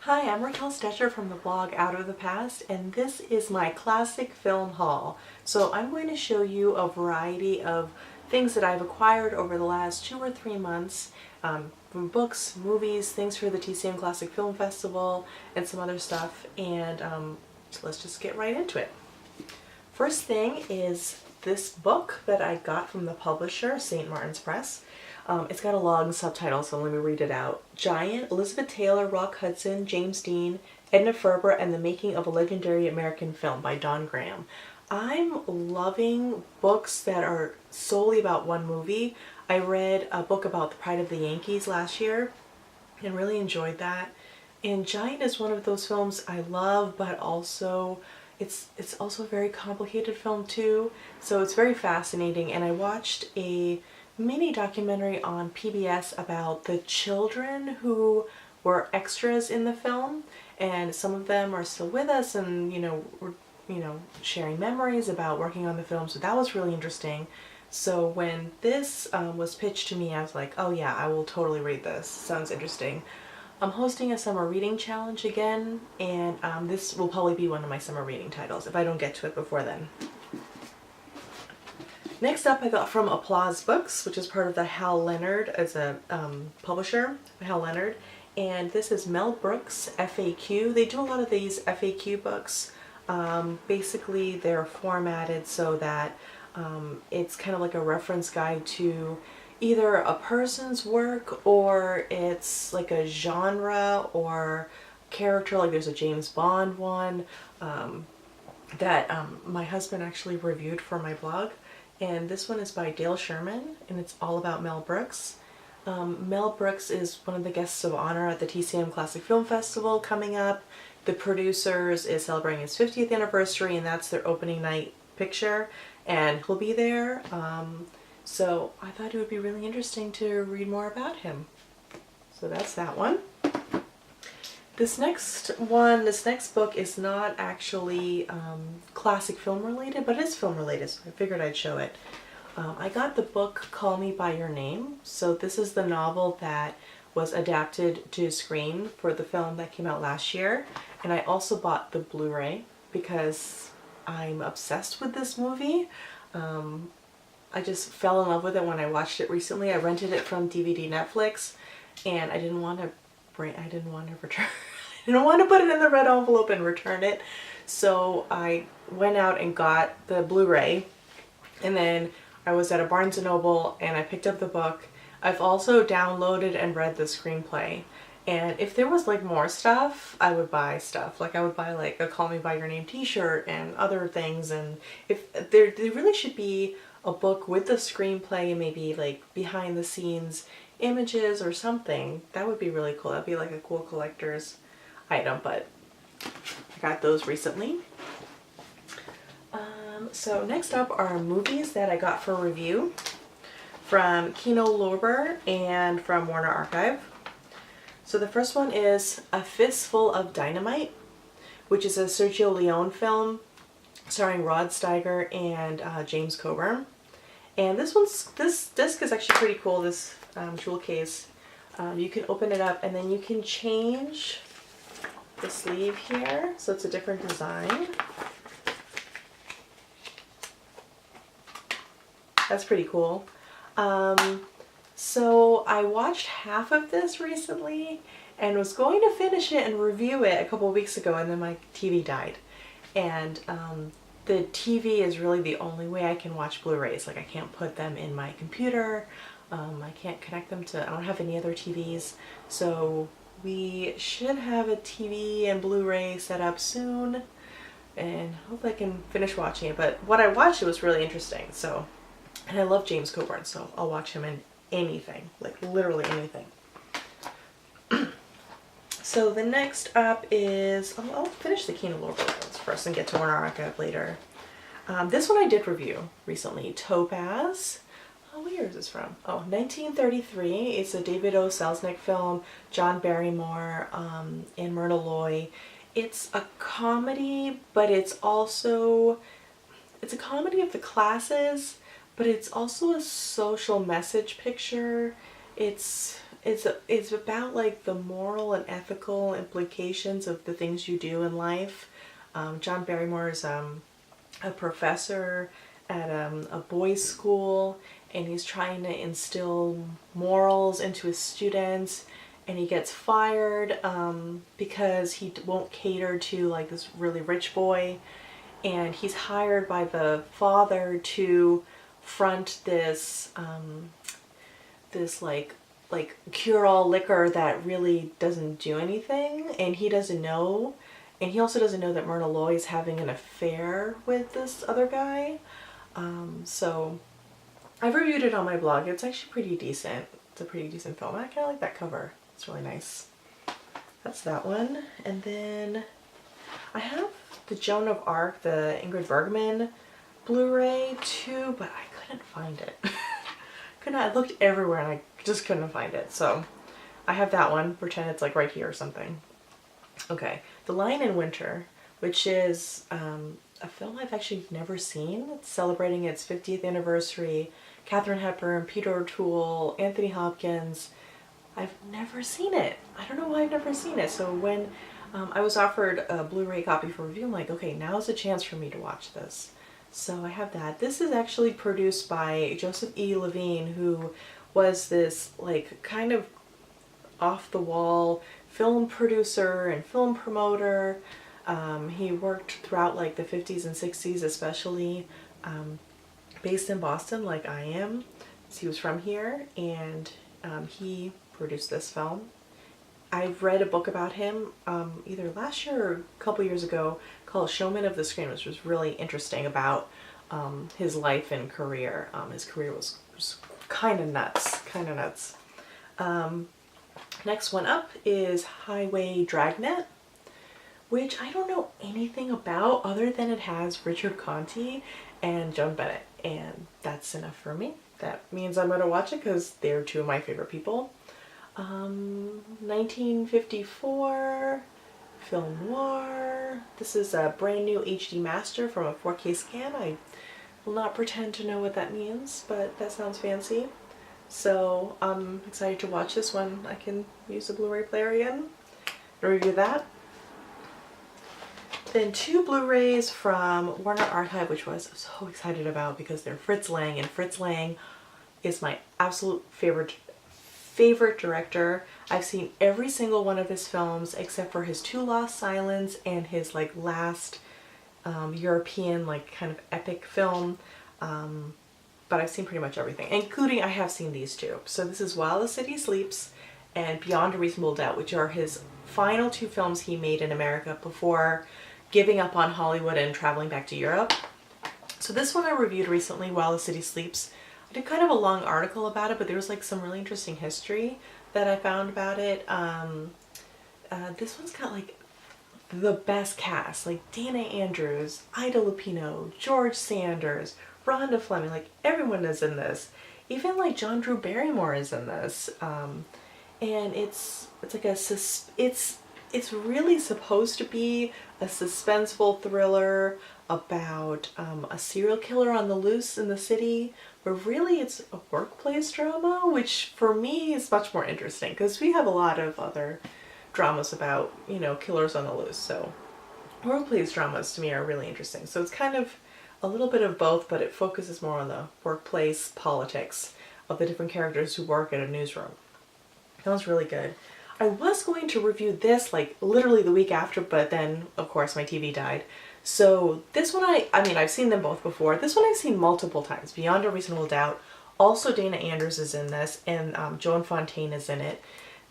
Hi, I'm Raquel Stetcher from the blog Out of the Past, and this is my classic film haul. So I'm going to show you a variety of things that I've acquired over the last 2 or 3 months, from books, movies, things for the TCM Classic Film Festival, and some other stuff, and so let's just get right into it. First thing is this book that I got from the publisher, St. Martin's Press. It's got a long subtitle, so let me read it out. Giant, Elizabeth Taylor, Rock Hudson, James Dean, Edna Ferber, and the Making of a Legendary American Film by Don Graham. I'm loving books that are solely about one movie. I read a book about the Pride of the Yankees last year and really enjoyed that. And Giant is one of those films I love, but also it's also a very complicated film too. So it's very fascinating, and I watched a mini documentary on PBS about the children who were extras in the film, and some of them are still with us, and we're sharing memories about working on the film. So that was really interesting. So when this was pitched to me, I was like, oh yeah, I will totally read this. Sounds interesting. I'm hosting a summer reading challenge again, and this will probably be one of my summer reading titles if I don't get to it before then. Next up, I got from Applause Books, which is part of the Hal Leonard as a publisher, Hal Leonard. And this is Mel Brooks FAQ. They do a lot of these FAQ books. Basically, they're formatted so that it's kind of like a reference guide to either a person's work, or it's like a genre or character. Like there's a James Bond one that my husband actually reviewed for my blog. And this one is by Dale Sherman, and it's all about Mel Brooks. Mel Brooks is one of the guests of honor at the TCM Classic Film Festival coming up. The producers is celebrating his 50th anniversary, and that's their opening night picture, and he'll be there. So I thought it would be really interesting to read more about him. So that's that one. This next book is not actually classic film related, but it is film related, so I figured I'd show it. I got the book Call Me By Your Name. So this is the novel that was adapted to screen for the film that came out last year. And I also bought the Blu-ray because I'm obsessed with this movie. I just fell in love with it when I watched it recently. I rented it from DVD Netflix, and I didn't want to return. I didn't want to put it in the red envelope and return it. So I went out and got the Blu-ray, and then I was at a Barnes & Noble and I picked up the book. I've also downloaded and read the screenplay. And if there was like more stuff, I would buy stuff. Like I would buy like a Call Me By Your Name t-shirt and other things. And if there really should be a book with the screenplay and maybe like behind the scenes images or something, that would be really cool. That'd be like a cool collector's item, but I got those recently. So next up are movies that I got for review from Kino Lorber and from Warner Archive. So the first one is A Fistful of Dynamite, which is a Sergio Leone film starring Rod Steiger and James Coburn. And this disc is actually pretty cool, this jewel case. You can open it up and then you can change the sleeve here, so it's a different design. That's pretty cool. So I watched half of this recently and was going to finish it and review it a couple of weeks ago, and then my TV died. And the TV is really the only way I can watch Blu-rays. Like I can't put them in my computer. I can't connect them to, I don't have any other TVs. So we should have a TV and Blu-ray set up soon, and hope I can finish watching it. But what I watched, it was really interesting. So, and I love James Coburn, so I'll watch him in anything, like literally anything. So the next up is, I'll finish the Kino Lorber ones first and get to Warner Archive later. This one I did review recently, Topaz. Oh, where is this from? Oh, 1933. It's a David O. Selznick film, John Barrymore and Myrna Loy. It's a comedy, but it's a comedy of the classes, but it's also a social message picture. It's it's about like the moral and ethical implications of the things you do in life. John Barrymore is a professor at a boys' school, and he's trying to instill morals into his students, and he gets fired because he won't cater to like this really rich boy, and he's hired by the father to front this this like cure-all liquor that really doesn't do anything, and he doesn't know. And he also doesn't know that Myrna Loy is having an affair with this other guy. So I've reviewed it on my blog. It's actually pretty decent. It's a pretty decent film. I kind of like that cover. It's really nice. That's that one. And then I have the Joan of Arc, the Ingrid Bergman Blu-ray too, but I couldn't find it. I looked everywhere and I just couldn't find it. So I have that one. Pretend it's like right here or something. Okay, The Lion in Winter, which is a film I've actually never seen. It's celebrating its 50th anniversary. Katharine Hepburn, Peter O'Toole, Anthony Hopkins. I've never seen it. I don't know why I've never seen it. So when I was offered a Blu-ray copy for review, I'm like, okay, now's a chance for me to watch this. So I have that. This is actually produced by Joseph E. Levine, who was this like kind of off-the-wall film producer and film promoter. He worked throughout like the 50s and 60s especially, based in Boston like I am. So he was from here, and he produced this film. I've read a book about him either last year or a couple years ago called Showman of the Screen, which was really interesting about his life and career. His career was kind of nuts, Next one up is Highway Dragnet, which I don't know anything about other than it has Richard Conte and Joan Bennett, and that's enough for me. That means I'm going to watch it because they're two of my favorite people. 1954 film noir. This is a brand new HD master from a 4K scan. I will not pretend to know what that means, but that sounds fancy. So I'm excited to watch this when I can use the Blu-ray player again and review that. Then two Blu-rays from Warner Archive, which I'm so excited about because they're Fritz Lang, and Fritz Lang is my absolute favorite director. I've seen every single one of his films except for his Two Lost Silence and his like last European like kind of epic film. But I've seen pretty much everything, including I have seen these two. So this is While the City Sleeps and Beyond a Reasonable Doubt, which are his final two films he made in America before giving up on Hollywood and traveling back to Europe. So this one I reviewed recently, While the City Sleeps. I did kind of a long article about it, but there was like some really interesting history that I found about it. This one's got like the best cast, like Dana Andrews, Ida Lupino, George Sanders, Rhonda Fleming, like everyone is in this. Even like John Drew Barrymore is in this. And it's like it's really supposed to be a suspenseful thriller about a serial killer on the loose in the city, but really it's a workplace drama, which for me is much more interesting because we have a lot of other dramas about, you know, killers on the loose. So workplace dramas to me are really interesting. So it's kind of a little bit of both, but it focuses more on the workplace politics of the different characters who work at a newsroom. That was really good. I was going to review this like literally the week after, but then of course my TV died. So this one I mean I've seen them both before. This one I've seen multiple times, Beyond a Reasonable Doubt. Also Dana Andrews is in this, and Joan Fontaine is in it.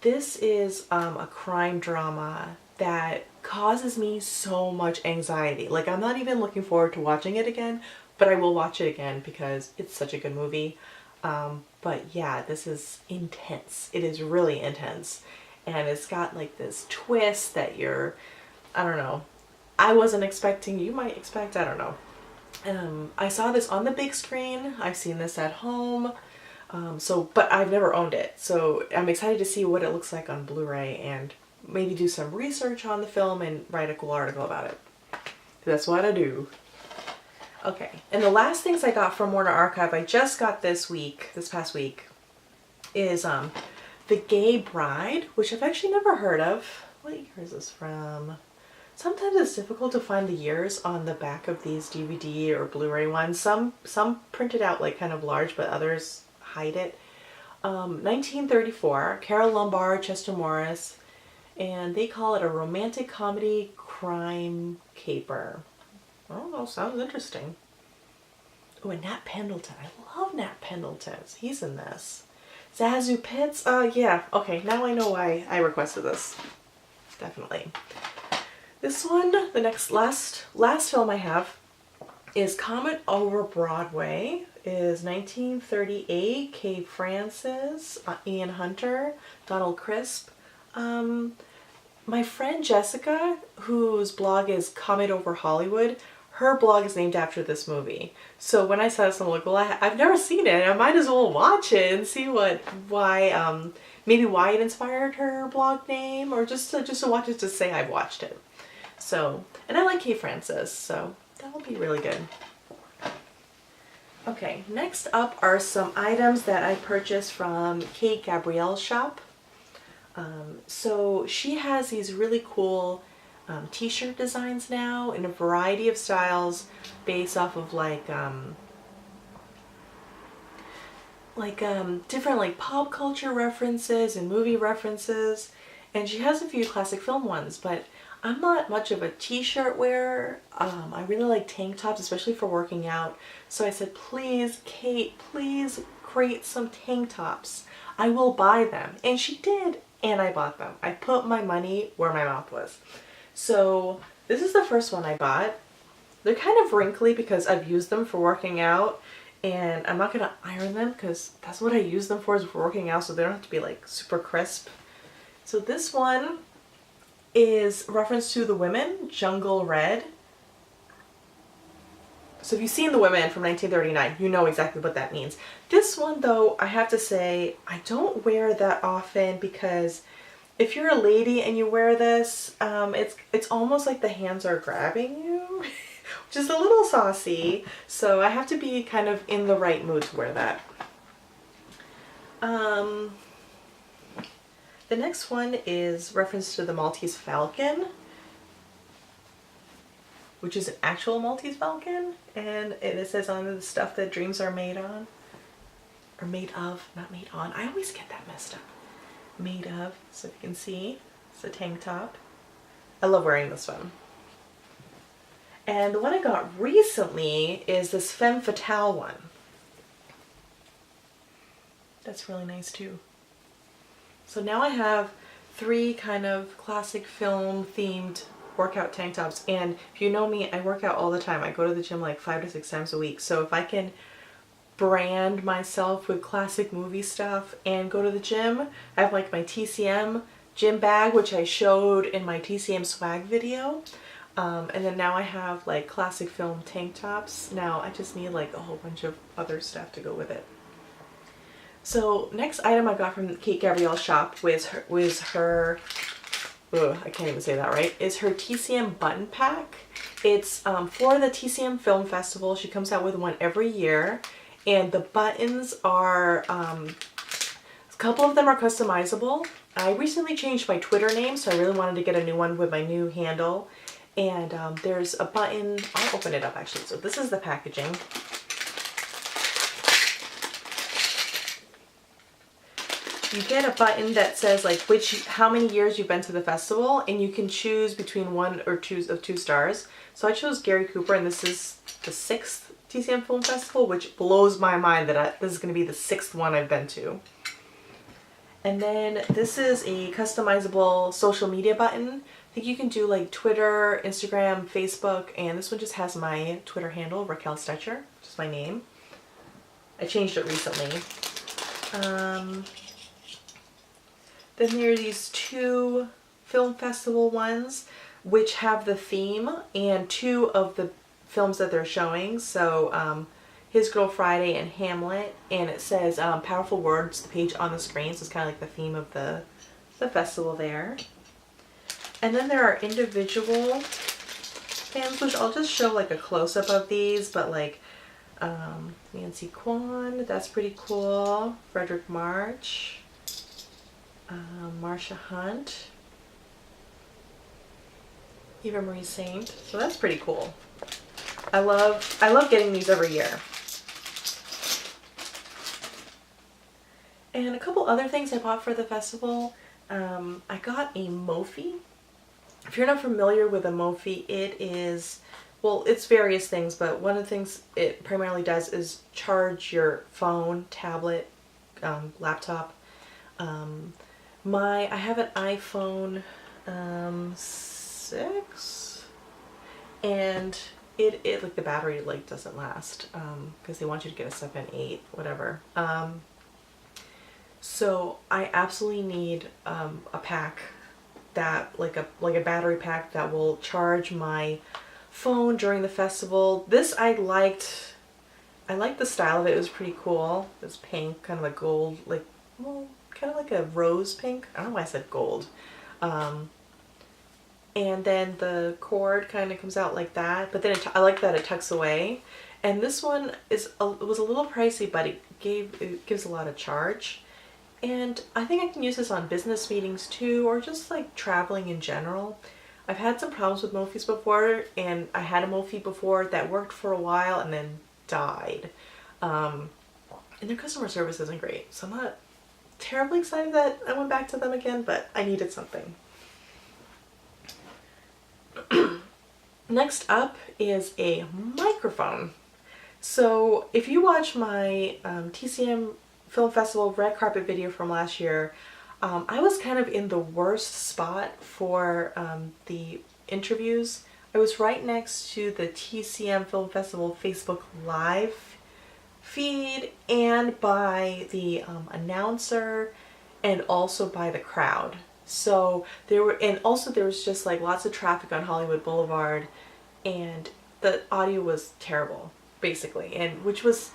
This is a crime drama that causes me so much anxiety. Like I'm not even looking forward to watching it again, but I will watch it again because it's such a good movie. But yeah, this is intense. It is really intense. And it's got like this twist that I don't know, I wasn't expecting, you might expect, I don't know. I saw this on the big screen. I've seen this at home. But I've never owned it. So I'm excited to see what it looks like on Blu-ray and maybe do some research on the film and write a cool article about it. That's what I do. Okay, and the last things I got from Warner Archive, I just got this past week, is The Gay Bride, which I've actually never heard of. What year is this from? Sometimes it's difficult to find the years on the back of these DVD or Blu-ray ones. Some print it out like kind of large, but others hide it. 1934, Carole Lombard, Chester Morris, and they call it a romantic comedy crime caper. Oh, sounds interesting. Oh, and Nat Pendleton. I love Nat Pendleton. He's in this. Zazu Pitts. Yeah. Okay, now I know why I requested this. Definitely. This one, the last film I have is Comet Over Broadway. Is 1938. Kay Francis, Ian Hunter, Donald Crisp. My friend Jessica, whose blog is Comet Over Hollywood, her blog is named after this movie. So when I saw this, I'm like, well, I've never seen it. I might as well watch it and see maybe why it inspired her blog name, or just to watch it to say I've watched it. So, and I like Kay Francis, so that will be really good. Okay, next up are some items that I purchased from Kate Gabrielle's shop. So she has these really cool t-shirt designs now in a variety of styles based off of different like pop culture references and movie references, and she has a few classic film ones, but I'm not much of a t-shirt wearer. I really like tank tops, especially for working out. So I said, please, Kate, please create some tank tops. I will buy them. And she did, and I bought them. I put my money where my mouth was. So this is the first one I bought. They're kind of wrinkly because I've used them for working out, and I'm not going to iron them because that's what I use them for, is for working out, so they don't have to be like super crisp. So this one is reference to The Women, Jungle Red. So if you've seen The Women from 1939, you know exactly what that means. This one though, I have to say, I don't wear that often because if you're a lady and you wear this, it's almost like the hands are grabbing you, which is a little saucy. So I have to be kind of in the right mood to wear that. The next one is reference to the Maltese Falcon, which is an actual Maltese Falcon, and it says on the stuff that dreams are made on, or made of, not made on. I always get that messed up. Made of, so you can see, it's a tank top. I love wearing this one. And the one I got recently is this Femme Fatale one. That's really nice too. So now I have 3 kind of classic film themed workout tank tops, and if you know me, I work out all the time. I go to the gym like 5 to 6 times a week. So if I can brand myself with classic movie stuff and go to the gym, I have like my TCM gym bag, which I showed in my TCM swag video. And then now I have like classic film tank tops. Now I just need like a whole bunch of other stuff to go with it. So next item I got from Kate Gabrielle's shop was her I can't even say that right, is her TCM button pack. It's for the TCM Film Festival. She comes out with one every year, and the buttons are, a couple of them are customizable. I recently changed my Twitter name, so I really wanted to get a new one with my new handle. And there's a button, I'll open it up actually. So this is the packaging. You get a button that says like how many years you've been to the festival, and you can choose between 1 or 2 of 2 stars. So I chose Gary Cooper, and this is the 6th TCM Film Festival, which blows my mind that this is going to be the 6th one I've been to. And then this is a customizable social media button. I think you can do like Twitter, Instagram, Facebook, and this one just has my Twitter handle, Raquel Stetcher, which is my name. I changed it recently. Then there are these 2 film festival ones which have the theme and 2 of the films that they're showing. So His Girl Friday and Hamlet, and it says Powerful Words, the page on the screen, so it's kind of like the theme of the festival there. And then there are individual films, which I'll just show like a close-up of these, but like Nancy Kwan, that's pretty cool. Frederick March. Marsha Hunt, Eva Marie Saint. So that's pretty cool. I love getting these every year. And a couple other things I bought for the festival. I got a Mophie. If you're not familiar with a Mophie, it is, well, it's various things, but one of the things it primarily does is charge your phone, tablet, laptop. I have an iPhone 6, and it like the battery like doesn't last because they want you to get a 7, 8, whatever. So I absolutely need a pack that like a battery pack that will charge my phone during the festival. This I liked the style of it. It was pretty cool. It was pink, kind of a gold, like, well, kind of like a rose pink. I don't know why I said gold. And then the cord kind of comes out like that, but then I like that it tucks away. And this one was a little pricey, but it gives a lot of charge. And I think I can use this on business meetings too, or just like traveling in general. I've had some problems with Mophies before, and I had a Mophie before that worked for a while and then died. And their customer service isn't great, so I'm not terribly excited that I went back to them again, but I needed something. Next up is a microphone. So if you watch my TCM Film Festival red carpet video from last year, I was kind of in the worst spot for the interviews. I was right next to the TCM Film Festival Facebook Live feed and by the announcer and also by the crowd. So there was just like lots of traffic on Hollywood Boulevard, and the audio was terrible, basically, and which was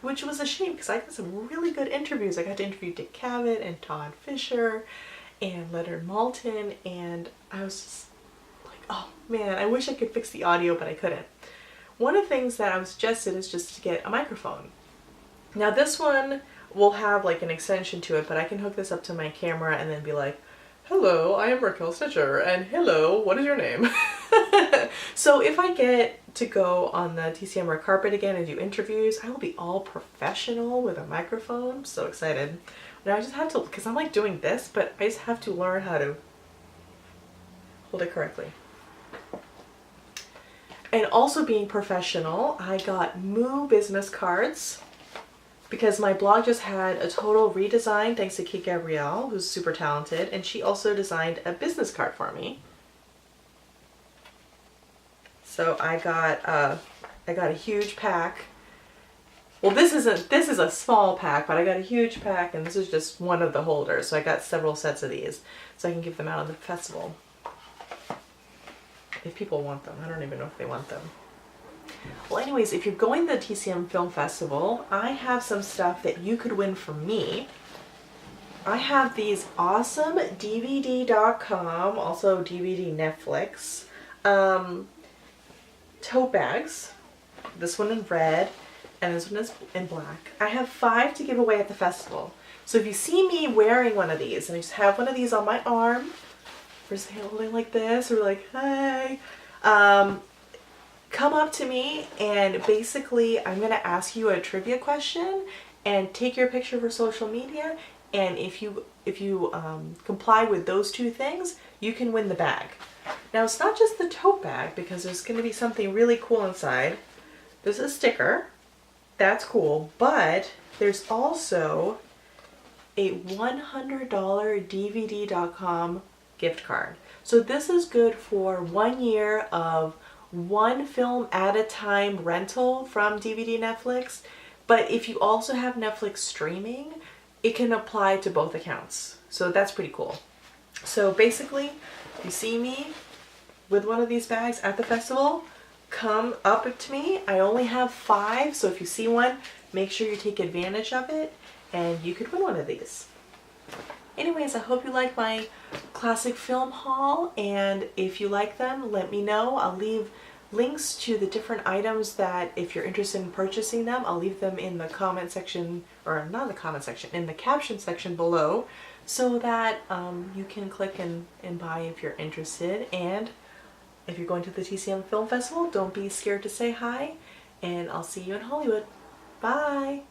a shame because I got some really good interviews. I got to interview Dick Cavett and Todd Fisher and Leonard Maltin, and I was just like, oh man, I wish I could fix the audio, but I couldn't. One of the things that I was suggested is just to get a microphone. Now this one will have like an extension to it, but I can hook this up to my camera and then be like, hello, I am Raquel Stitcher, and hello, what is your name? So if I get to go on the TCM red carpet again and do interviews, I will be all professional with a microphone. I'm so excited. Now I just have to, because I'm like doing this, but I just have to learn how to hold it correctly. And also being professional, I got Moo business cards because my blog just had a total redesign thanks to Kate Gabrielle, who's super talented, and she also designed a business card for me. So I got a huge pack. Well, this is a small pack, but I got a huge pack, and this is just one of the holders. So I got several sets of these, so I can give them out on the festival if people want them. I don't even know if they want them. Well, anyways, if you're going to the TCM Film Festival, I have some stuff that you could win from me. I have these awesome DVD.com, also DVD Netflix, tote bags. This one in red, and this one is in black. I have 5 to give away at the festival. So if you see me wearing one of these, and I just have one of these on my arm, or just holding like this, or like, hey, come up to me, and basically I'm going to ask you a trivia question and take your picture for social media, and if you comply with those 2 things, you can win the bag. Now it's not just the tote bag, because there's going to be something really cool inside. There's a sticker, that's cool, but there's also a $100 DVD.com gift card. So this is good for 1 year of 1 film at a time rental from DVD Netflix, but if you also have Netflix streaming, it can apply to both accounts. So that's pretty cool. So basically, if you see me with one of these bags at the festival, come up to me. I only have 5, so if you see one, make sure you take advantage of it, and you could win one of these. Anyways, I hope you like my classic film haul, and if you like them, let me know. I'll leave links to the different items that, if you're interested in purchasing them, I'll leave them in the comment section or not in the comment section, in the caption section below, so that you can click and buy if you're interested. And if you're going to the TCM Film Festival, don't be scared to say hi, and I'll see you in Hollywood. Bye!